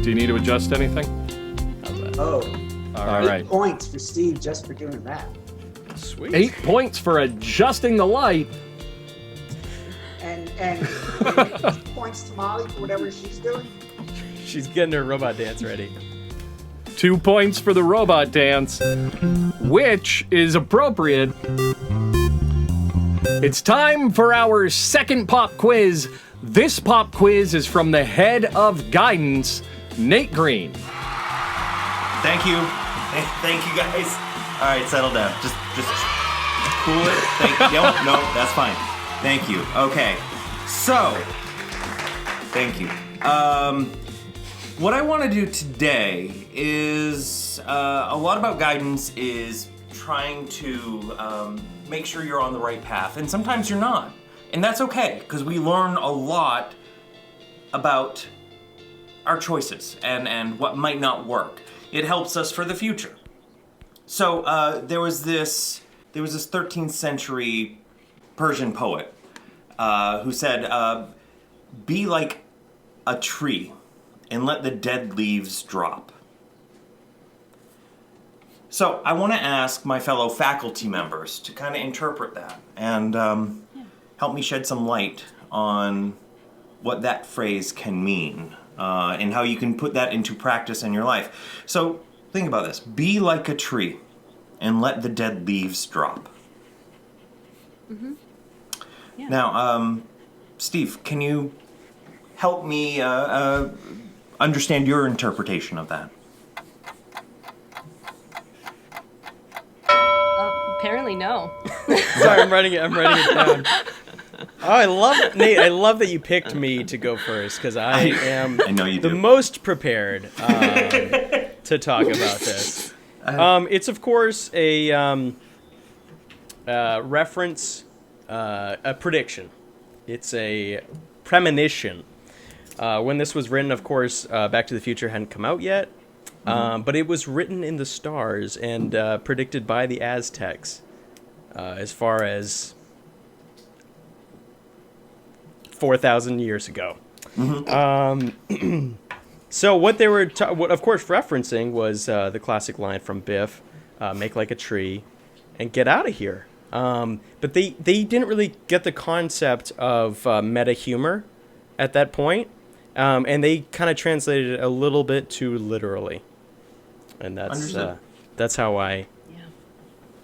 Do you need to adjust anything? How's that? Oh, All 8 right. points for Steve just for doing that. Sweet. 8 points for adjusting the light. And 2 points to Molly for whatever she's doing. She's getting her robot dance ready. 2 points for the robot dance, which is appropriate. It's time for our second pop quiz. This pop quiz is from the head of guidance, Nate Green. Thank you. Thank you, guys. All right, settle down. Just cool it. No, that's fine. Thank you. Okay. So, thank you. What I want to do today is a lot about guidance is trying to make sure you're on the right path, and sometimes you're not, and that's okay because we learn a lot about our choices and what might not work. It helps us for the future. So there was this 13th century Persian poet who said, "Be like a tree and let the dead leaves drop." So I want to ask my fellow faculty members to kind of interpret that and help me shed some light on what that phrase can mean and how you can put that into practice in your life. So think about this. Be like a tree and let the dead leaves drop. Mm-hmm. Yeah. Now, Steve, can you help me understand your interpretation of that? Apparently no. Sorry, I'm writing it down. Oh, I love Nate. I love that you picked me to go first because I am I know you the do. most prepared to talk about this. It's of course a reference, a prediction. It's a premonition. When this was written, of course, Back to the Future hadn't come out yet. But it was written in the stars and predicted by the Aztecs as far as 4,000 years ago. So what they were, what of course referencing was the classic line from Biff, "Make like a tree and get out of here." But they didn't really get the concept of meta humor at that point, and they kind of translated it a little bit too literally. And that's how I. Yeah.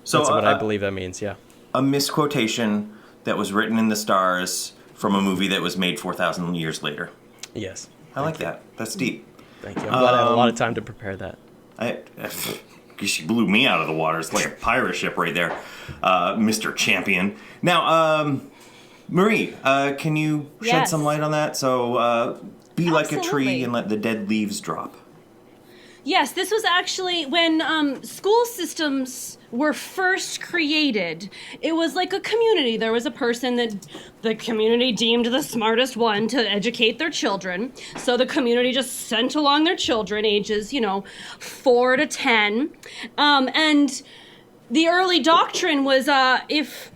So that's what I believe that means. Yeah. A misquotation that was written in the stars from a movie that was made 4,000 years later. Yes. I like that. That's deep. Thank you. I'm glad I had a lot of time to prepare that. She blew me out of the water. It's like a pirate ship right there, Mr. Champion. Now, Marie, can you shed some light on that? So, be like a tree and let the dead leaves drop. Yes, this was actually when school systems were first created. It was like a community. There was a person that the community deemed the smartest one to educate their children. So the community just sent along their children, ages, 4 to 10. And the early doctrine was if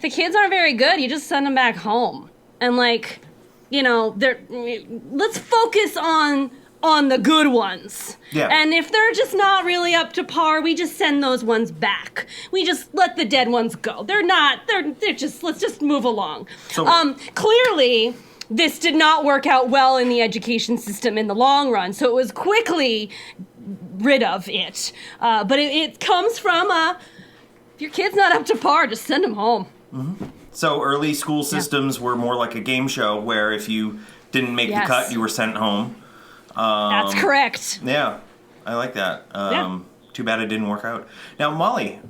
the kids aren't very good, you just send them back home. And let's focus on the good ones. Yeah. And if they're just not really up to par, we just send those ones back. We just let the dead ones go. They're just, let's just move along. So, clearly, this did not work out well in the education system in the long run, so it was quickly rid of it. But it comes from, if your kid's not up to par, just send them home. Mm-hmm. So early school systems were more like a game show where if you didn't make the cut, you were sent home. That's correct. Yeah, I like that. Too bad it didn't work out. Now, Molly,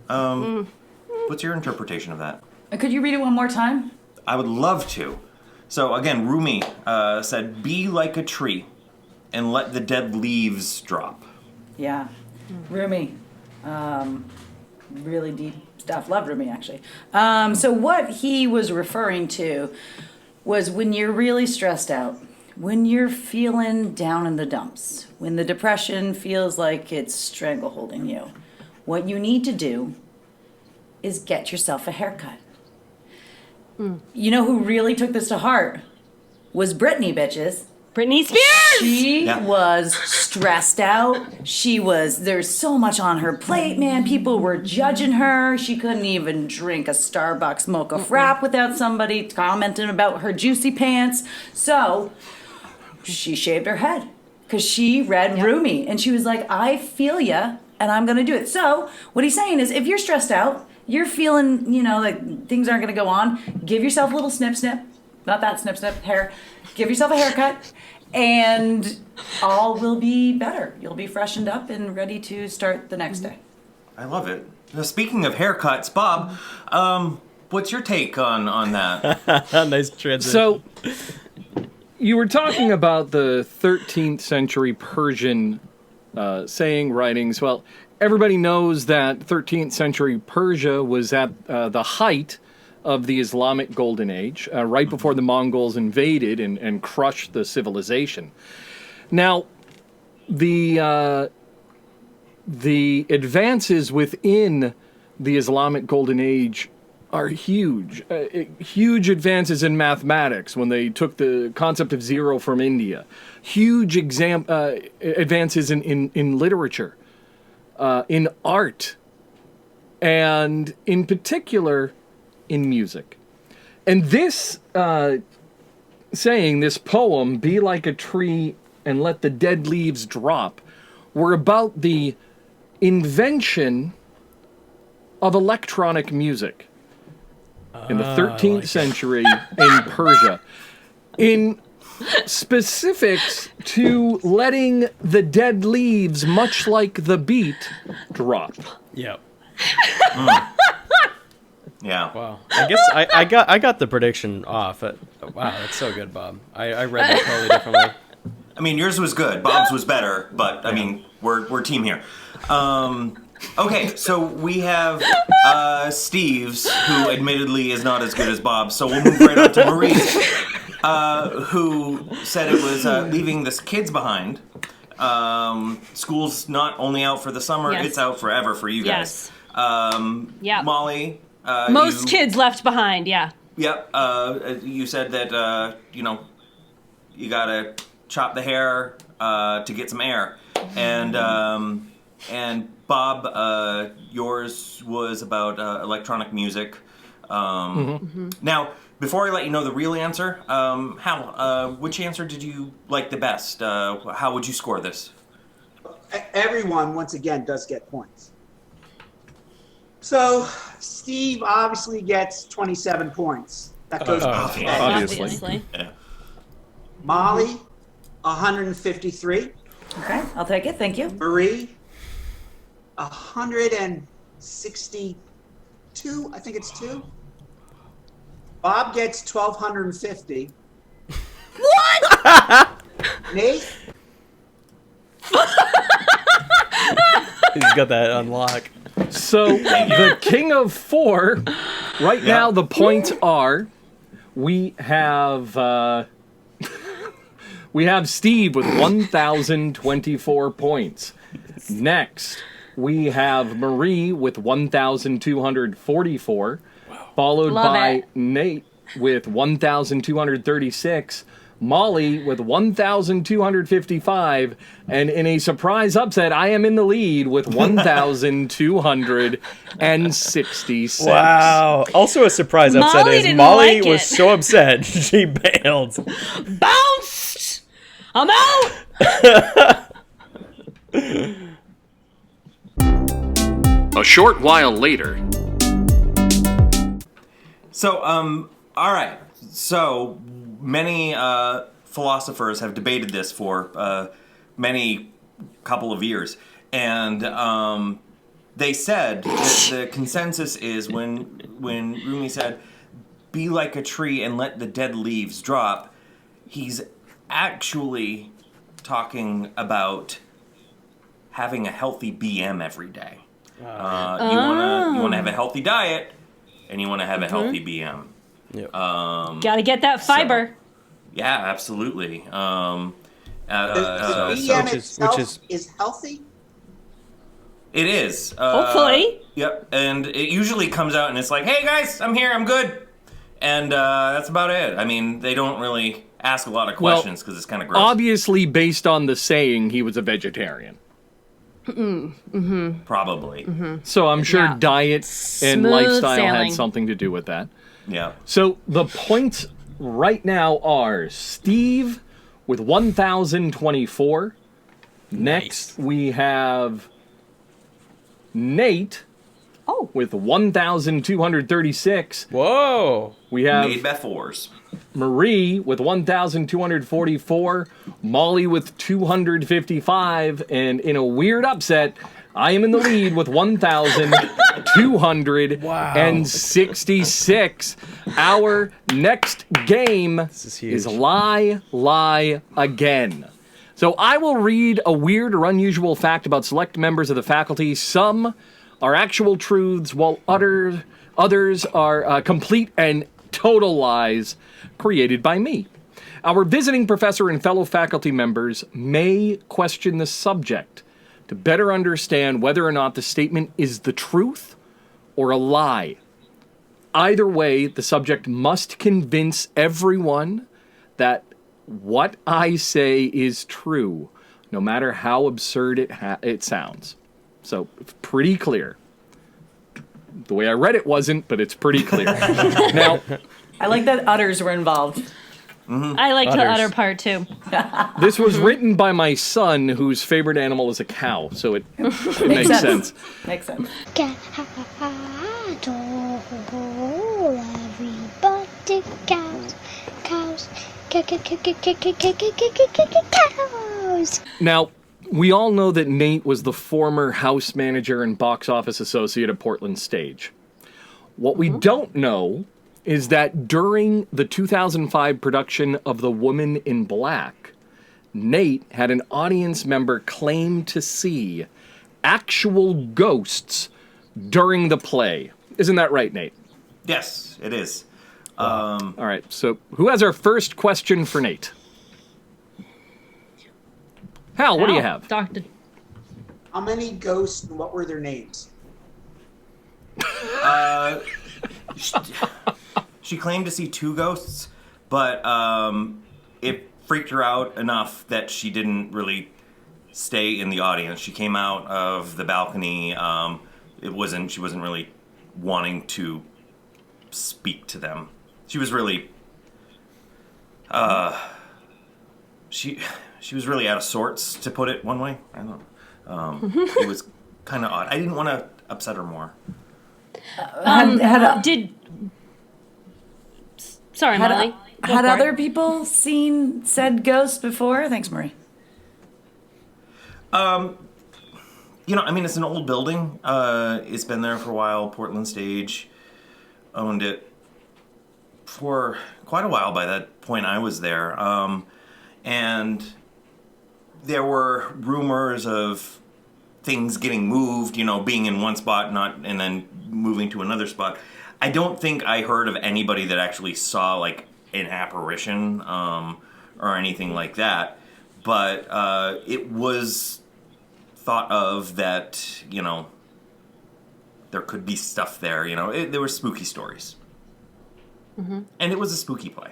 what's your interpretation of that? Could you read it one more time? I would love to. So again, Rumi said, "Be like a tree and let the dead leaves drop." Yeah, Rumi. Really deep stuff. Love Rumi, actually. So what he was referring to was when you're really stressed out, when you're feeling down in the dumps, when the depression feels like it's strangleholding you, what you need to do is get yourself a haircut. You know who really took this to heart? Was Britney, bitches. Britney Spears! She Yeah. was stressed out. There's so much on her plate, man. People were judging her. She couldn't even drink a Starbucks mocha frap without somebody commenting about her juicy pants. So she shaved her head because she read Rumi and she was like, I feel ya and I'm going to do it. So what he's saying is if you're stressed out, you're feeling, like things aren't going to go on, give yourself a little snip. Not that snip, hair. Give yourself a haircut, and all will be better. You'll be freshened up and ready to start the next day. I love it. Now, speaking of haircuts, Bob, what's your take on that? Nice transition. So, you were talking about the 13th century Persian saying, writings. Well, everybody knows that 13th century Persia was at the height of the Islamic Golden Age, right before the Mongols invaded and crushed the civilization. Now, the advances within the Islamic Golden Age are huge. Huge advances in mathematics when they took the concept of zero from India. Huge advances in literature, in art, and in particular, in music. And this saying, this poem, be like a tree and let the dead leaves drop, were about the invention of electronic music in the 13th century in Persia. In specifics to letting the dead leaves, much like the beat, drop. Yep. Yeah. Wow. I guess I got the prediction off. Wow, that's so good, Bob. I read that totally differently. I mean, yours was good. Bob's was better, but I mean, we're team here. Okay, so we have Steve's, who admittedly is not as good as Bob's. So we'll move right on to Marie's, who said it was leaving the kids behind. School's not only out for the summer; Yes. it's out forever for you guys. Yeah. Molly. Most kids left behind, yeah. Yep. You said that you gotta chop the hair to get some air, and Bob, yours was about electronic music. Now, before I let you know the real answer, Hal, which answer did you like the best? How would you score this? Everyone, once again, does get points. So, Steve obviously gets 27 points. That goes to Obviously. Yeah. Molly, 153. Okay, I'll take it. Thank you. Marie, 162. I think it's 2. Bob gets 1,250. What? Nate, He's got that on lock. So, the king of 4, right now the points are, we have Steve with 1,024 points. Next, we have Marie with 1,244, followed Love by it. Nate with 1,236, Molly with 1,255, and in a surprise upset, I am in the lead with 1,266. Wow. Also a surprise upset Molly is didn't Molly like was it. so upset she bailed. Bounced! I'm out! A short while later. So, all right. So, many philosophers have debated this for many couple of years, and they said that the consensus is when Rumi said, "Be like a tree and let the dead leaves drop," he's actually talking about having a healthy BM every day. You wanna have a healthy diet, and you wanna have a healthy BM. Yep. Gotta get that fiber. Yeah, absolutely. the So BM itself is healthy? it is. Hopefully. Yep. And it usually comes out and it's like, "Hey guys, I'm here. I'm good." And that's about it. I mean, they don't really ask a lot of questions because it's kind of gross. Obviously, based on the saying, he was a vegetarian. Probably. So I'm sure Yeah. diet and Smooth lifestyle sailing. had something to do with that. Yeah. So the points right now are Steve with 1,024. Next, we have Nate with 1,236. Whoa. We have Made by fours. Marie with 1,244, Molly with 255, and in a weird upset, I am in the lead with 1,266. Our next game is huge. Lie, Lie Again. So I will read a weird or unusual fact about select members of the faculty. Some are actual truths, while others are complete and total lies created by me. Our visiting professor and fellow faculty members may question the subject to better understand whether or not the statement is the truth or a lie. Either way, the subject must convince everyone that what I say is true, no matter how absurd it sounds. So, it's pretty clear. The way I read it wasn't, but it's pretty clear. Now, I like that udders were involved. I like the Udders. udder part too. this was written by my son, whose favorite animal is a cow, so it makes sense. Makes sense. Everybody cows, cows, cows. Now, we all know that Nate was the former house manager and box office associate at Portland Stage. What we don't know is that during the 2005 production of The Woman in Black, Nate had an audience member claim to see actual ghosts during the play. Isn't that right, Nate? Yes, it is. All right, so who has our first question for Nate? Hal, what do you have? Doctor. How many ghosts and what were their names? She claimed to see 2 ghosts, but it freaked her out enough that she didn't really stay in the audience. She came out of the balcony. She wasn't really wanting to speak to them. She was really she was really out of sorts, to put it one way. I don't know. It was kind of odd. I didn't want to upset her more. Sorry, Molly. Had other people seen said ghost before? Thanks, Marie. It's an old building. It's been there for a while. Portland Stage owned it for quite a while by that point I was there. And there were rumors of things getting moved, being in one spot and then moving to another spot. I don't think I heard of anybody that actually saw, like, an apparition or anything like that. But it was thought of that, there could be stuff there. There were spooky stories. Mm-hmm. And it was a spooky play.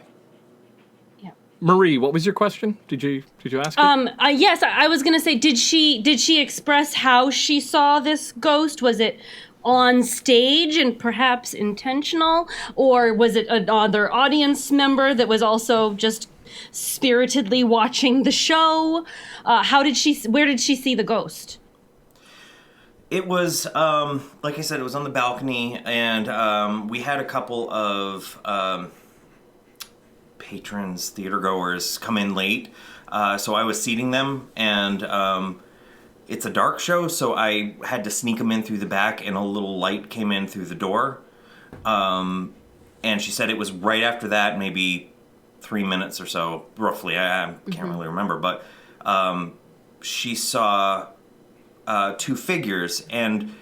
Marie, what was your question? Did you ask it? Yes, I was gonna say, did she express how she saw this ghost? Was it on stage and perhaps intentional, or was it another audience member that was also just spiritedly watching the show? Where did she see the ghost? It was, like I said, it was on the balcony, and we had a couple of patrons, theater goers, come in late. So I was seating them, and it's a dark show, so I had to sneak them in through the back, and a little light came in through the door. And she said it was right after that, maybe 3 minutes or so, roughly. I can't really remember, but she saw 2 figures, and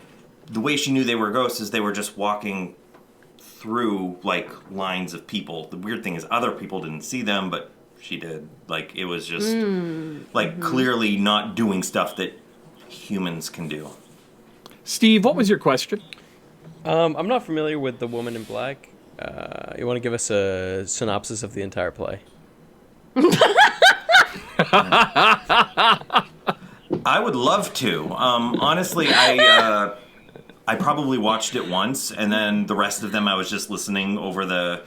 the way she knew they were ghosts is they were just walking through, like, lines of people. The weird thing is other people didn't see them, but she did. Like, it was just, clearly not doing stuff that humans can do. Steve, what was your question? I'm not familiar with The Woman in Black. You want to give us a synopsis of the entire play? I would love to. Honestly, I probably watched it once, and then the rest of them I was just listening over the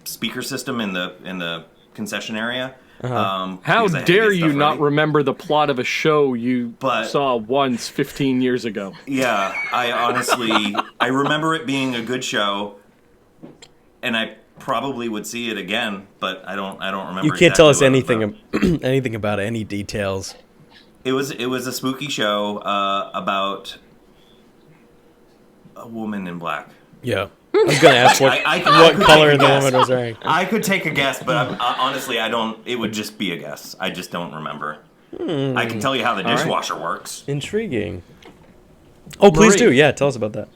speaker system in the concession area. How because I had to dare get you stuff not ready. remember the plot of a show you But- saw once 15 years ago? Yeah, I honestly I remember it being a good show, and I probably would see it again, but I don't remember. You can't tell us exactly what it was anything about. anything about it, any details. It was a spooky show about a woman in black. Yeah. I was going to ask what I what could color take a the guess. woman was wearing. I could take a guess, but honestly, I don't. It would just be a guess. I just don't remember. I can tell you how the right. dishwasher works. Intriguing. Oh, please Marie. do. Yeah, tell us about that.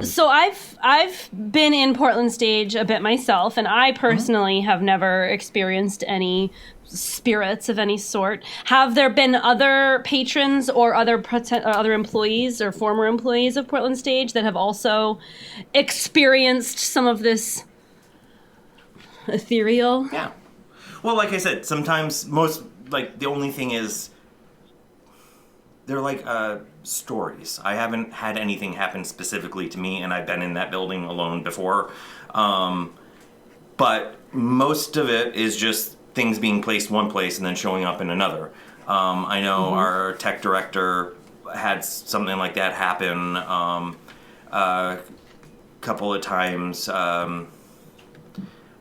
So I've been in Portland stage a bit myself, and I personally have never experienced any spirits of any sort. Have there been other patrons or other employees or former employees of Portland stage that have also experienced some of this ethereal? Yeah. Well, like I said, sometimes the only thing is they're like stories. I haven't had anything happen specifically to me, and I've been in that building alone before. But most of it is just things being placed one place and then showing up in another. I know our tech director had something like that happen a couple of times. I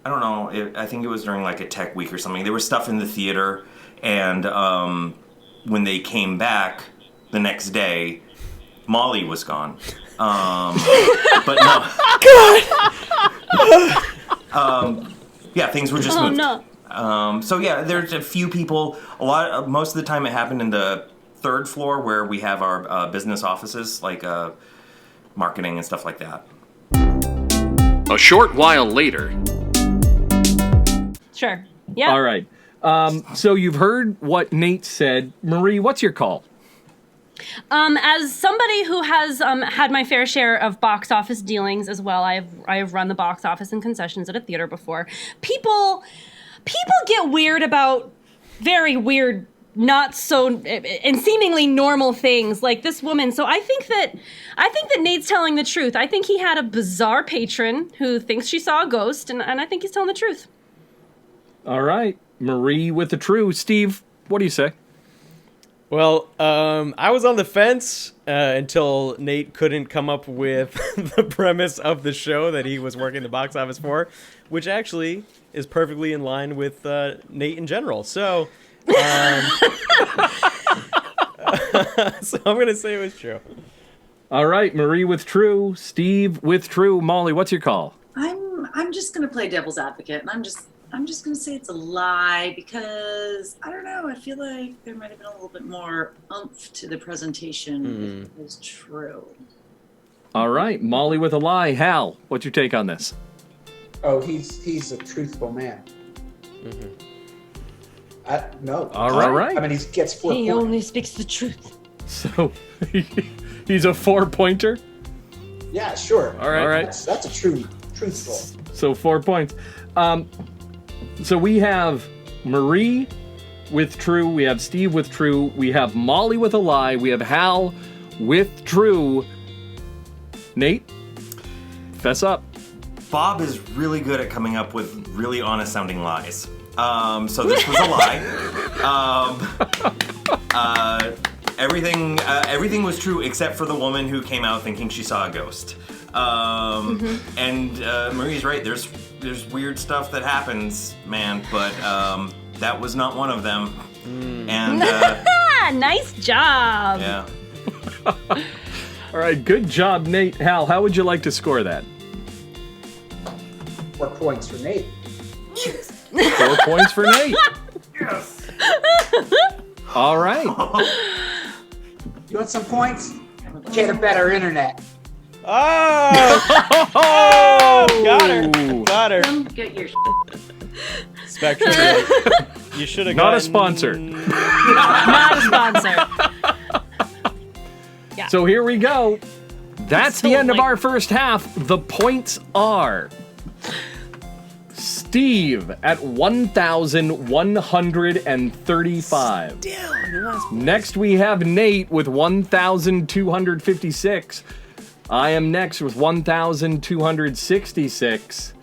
don't know. I think it was during like a tech week or something. There was stuff in the theater, and when they came back the next day, Molly was gone. But no. Yeah, things were just moved. No. So yeah, there's a few people. Most of the time, it happened in the third floor where we have our business offices, like marketing and stuff like that. A short while later. Sure. Yeah. All right. So you've heard what Nate said. Marie, what's your call? As somebody who has had my fair share of box office dealings as well, I've run the box office and concessions at a theater before. People get weird about very weird, not so and seemingly normal things like this woman. So I think that Nate's telling the truth. I think he had a bizarre patron who thinks she saw a ghost, and I think he's telling the truth. All right. Marie with the true. Steve, what do you say? Well, I was on the fence until Nate couldn't come up with the premise of the show that he was working the box office for, which actually is perfectly in line with Nate in general. So, so I'm going to say it was true. All right. Marie with true. Steve with true. Molly, what's your call? I'm just gonna play devil's advocate, and I'm just gonna say it's a lie because I don't know. I feel like there might have been a little bit more oomph to the presentation if it was true. All right. Molly with a lie. Hal, what's your take on this? Oh, he's a truthful man. No. All right. I mean, he gets 4 He points. only speaks the truth. So he's a 4-pointer. Yeah, sure. All right. That's a truthful. So 4 points. So we have Marie with true. We have Steve with true. We have Molly with a lie. We have Hal with true. Nate, fess up. Bob is really good at coming up with really honest-sounding lies. So this was a lie. Everything was true except for the woman who came out thinking she saw a ghost. And Marie's right. There's weird stuff that happens, man, but that was not one of them. And Nice job. yeah. All right. Good job, Nate. Hal, how would you like to score that? 4 points for Nate. 4 points for Nate. Yes. All right. You want some points? Get a better internet. Oh! Got her. Come get your Spectrum. You should have Not a sponsor. Not a sponsor. Yeah. So here we go. That's So, the end of like- our first half. The points are Steve at 1,135. Next, we have Nate with 1,256. I am next with 1,266.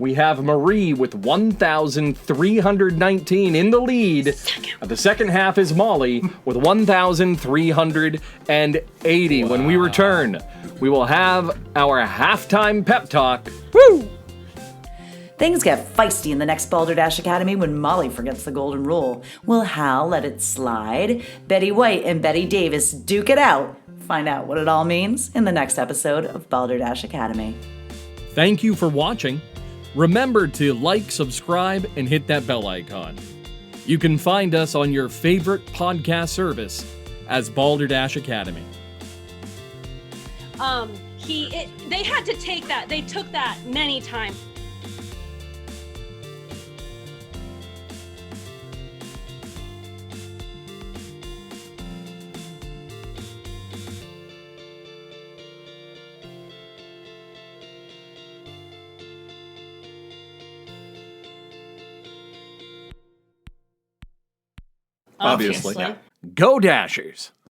We have Marie with 1,319 in the lead. The second half is Molly with 1,380. When we return, we will have our halftime pep talk. Woo! Things get feisty in the next Balderdash Academy when Molly forgets the golden rule. Will Hal let it slide? Betty White and Betty Davis duke it out. Find out what it all means in the next episode of Balderdash Academy. Thank you for watching. Remember to like, subscribe, and hit that bell icon. You can find us on your favorite podcast service as Balderdash Academy. They had to take that. They took that many times. Obviously. Go Dashers!